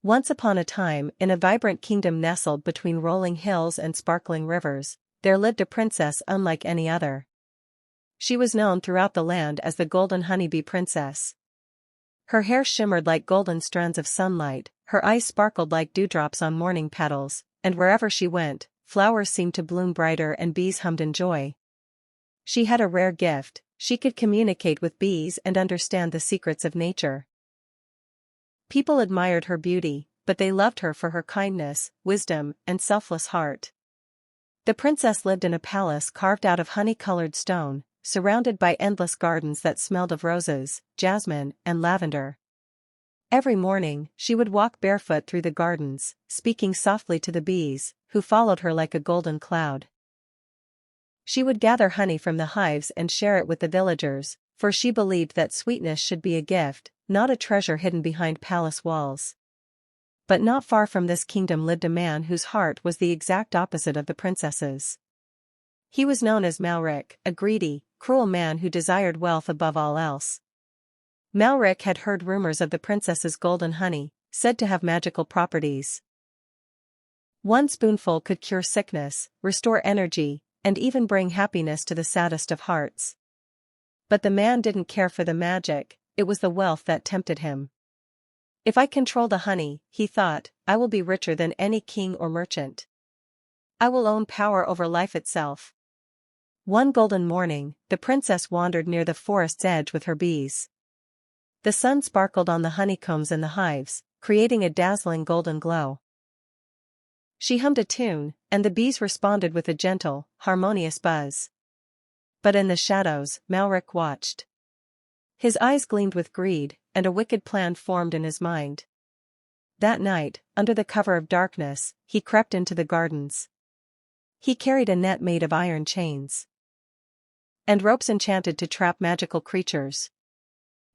Once upon a time, in a vibrant kingdom nestled between rolling hills and sparkling rivers, there lived a princess unlike any other. She was known throughout the land as the Golden Honeybee Princess. Her hair shimmered like golden strands of sunlight, her eyes sparkled like dewdrops on morning petals, and wherever she went, flowers seemed to bloom brighter and bees hummed in joy. She had a rare gift: she could communicate with bees and understand the secrets of nature. People admired her beauty, but they loved her for her kindness, wisdom, and selfless heart. The princess lived in a palace carved out of honey-colored stone, surrounded by endless gardens that smelled of roses, jasmine, and lavender. Every morning, she would walk barefoot through the gardens, speaking softly to the bees, who followed her like a golden cloud. She would gather honey from the hives and share it with the villagers, for she believed that sweetness should be a gift, not a treasure hidden behind palace walls. But not far from this kingdom lived a man whose heart was the exact opposite of the princess's. He was known as Malric, a greedy, cruel man who desired wealth above all else. Malric had heard rumors of the princess's golden honey, said to have magical properties. One spoonful could cure sickness, restore energy, and even bring happiness to the saddest of hearts. But the man didn't care for the magic, it was the wealth that tempted him. If I control the honey, he thought, I will be richer than any king or merchant. I will own power over life itself. One golden morning, the princess wandered near the forest's edge with her bees. The sun sparkled on the honeycombs in the hives, creating a dazzling golden glow. She hummed a tune, and the bees responded with a gentle, harmonious buzz. But in the shadows, Malric watched. His eyes gleamed with greed, and a wicked plan formed in his mind. That night, under the cover of darkness, he crept into the gardens. He carried a net made of iron chains and ropes enchanted to trap magical creatures.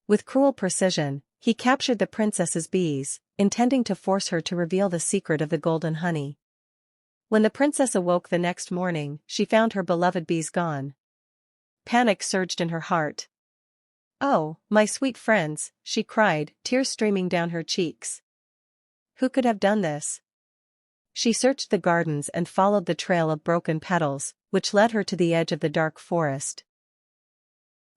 With cruel precision, he captured the princess's bees, intending to force her to reveal the secret of the golden honey. When the princess awoke the next morning, she found her beloved bees gone. Panic surged in her heart. "Oh, my sweet friends," she cried, tears streaming down her cheeks. "Who could have done this?" She searched the gardens and followed the trail of broken petals, which led her to the edge of the dark forest.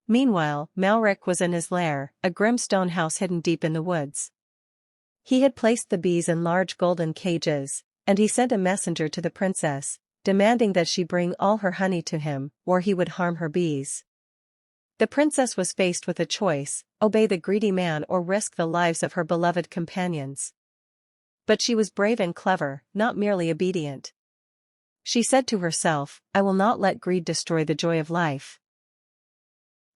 Meanwhile, Malric was in his lair, a grim stone house hidden deep in the woods. He had placed the bees in large golden cages, and he sent a messenger to the princess, demanding that she bring all her honey to him, or he would harm her bees. The princess was faced with a choice: obey the greedy man or risk the lives of her beloved companions. But she was brave and clever, not merely obedient. She said to herself, I will not let greed destroy the joy of life.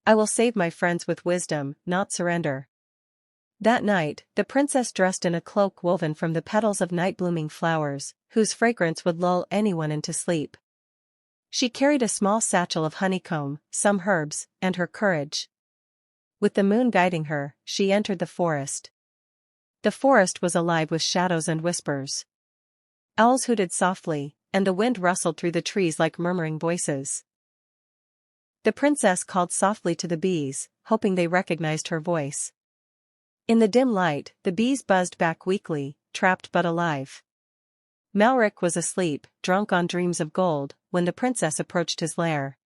I will save my friends with wisdom, not surrender. That night, the princess dressed in a cloak woven from the petals of night-blooming flowers, whose fragrance would lull anyone into sleep. She carried a small satchel of honeycomb, some herbs, and her courage. With the moon guiding her, she entered the forest. The forest was alive with shadows and whispers. Owls hooted softly, and the wind rustled through the trees like murmuring voices. The princess called softly to the bees, hoping they recognized her voice. In the dim light, the bees buzzed back weakly, trapped but alive. Malric was asleep, drunk on dreams of gold, when the princess approached his lair.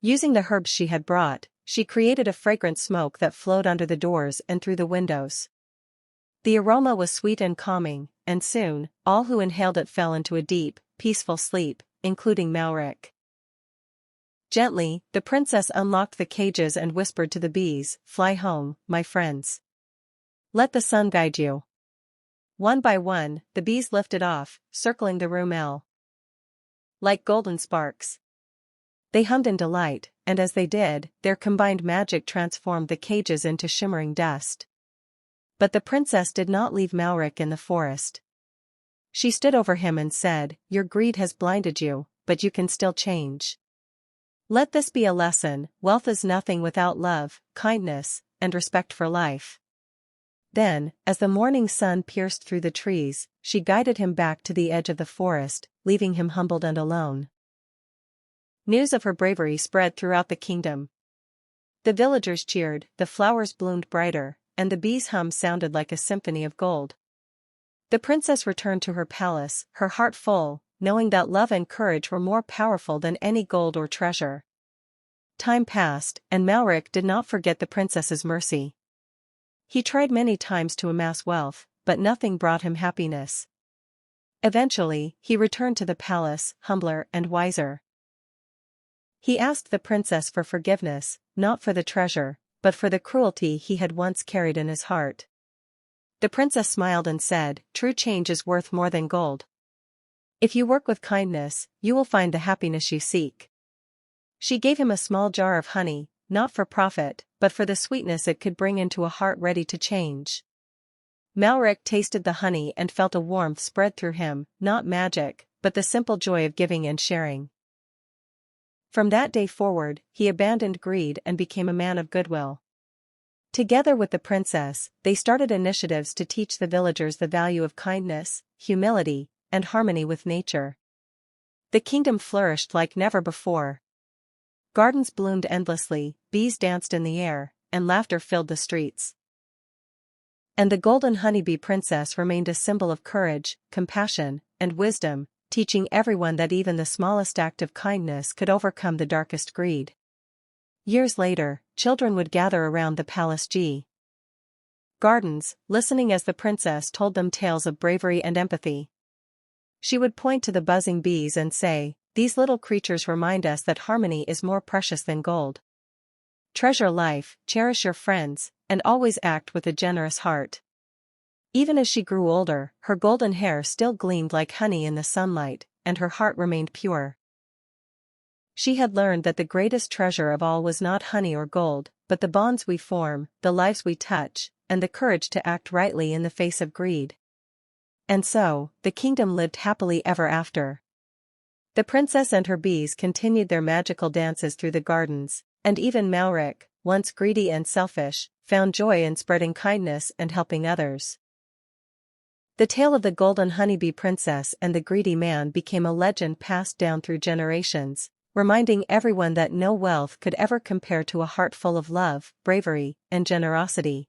Using the herbs she had brought, she created a fragrant smoke that flowed under the doors and through the windows. The aroma was sweet and calming, and soon, all who inhaled it fell into a deep, peaceful sleep, including Malric. Gently, the princess unlocked the cages and whispered to the bees, "Fly home, my friends. Let the sun guide you." One by one, the bees lifted off, circling the room like golden sparks. They hummed in delight, and as they did, their combined magic transformed the cages into shimmering dust. But the princess did not leave Malric in the forest. She stood over him and said, "Your greed has blinded you, but you can still change. Let this be a lesson: wealth is nothing without love, kindness, and respect for life." Then, as the morning sun pierced through the trees, she guided him back to the edge of the forest, leaving him humbled and alone. News of her bravery spread throughout the kingdom. The villagers cheered, the flowers bloomed brighter, and the bees' hum sounded like a symphony of gold. The princess returned to her palace, her heart full, knowing that love and courage were more powerful than any gold or treasure. Time passed, and Malric did not forget the princess's mercy. He tried many times to amass wealth, but nothing brought him happiness. Eventually, he returned to the palace, humbler and wiser. He asked the princess for forgiveness, not for the treasure, but for the cruelty he had once carried in his heart. The princess smiled and said, "True change is worth more than gold. If you work with kindness, you will find the happiness you seek." She gave him a small jar of honey, not for profit, but for the sweetness it could bring into a heart ready to change. Malric tasted the honey and felt a warmth spread through him, not magic, but the simple joy of giving and sharing. From that day forward, he abandoned greed and became a man of goodwill. Together with the princess, they started initiatives to teach the villagers the value of kindness, humility, and harmony with nature. The kingdom flourished like never before. Gardens bloomed endlessly, bees danced in the air, and laughter filled the streets. And the Golden Honeybee Princess remained a symbol of courage, compassion, and wisdom, teaching everyone that even the smallest act of kindness could overcome the darkest greed. Years later, children would gather around the palace gardens, listening as the princess told them tales of bravery and empathy. She would point to the buzzing bees and say, "These little creatures remind us that harmony is more precious than gold. Treasure life, cherish your friends, and always act with a generous heart." Even as she grew older, her golden hair still gleamed like honey in the sunlight, and her heart remained pure. She had learned that the greatest treasure of all was not honey or gold, but the bonds we form, the lives we touch, and the courage to act rightly in the face of greed. And so, the kingdom lived happily ever after. The princess and her bees continued their magical dances through the gardens, and even Malric, once greedy and selfish, found joy in spreading kindness and helping others. The tale of the Golden Honeybee Princess and the greedy man became a legend passed down through generations, reminding everyone that no wealth could ever compare to a heart full of love, bravery, and generosity.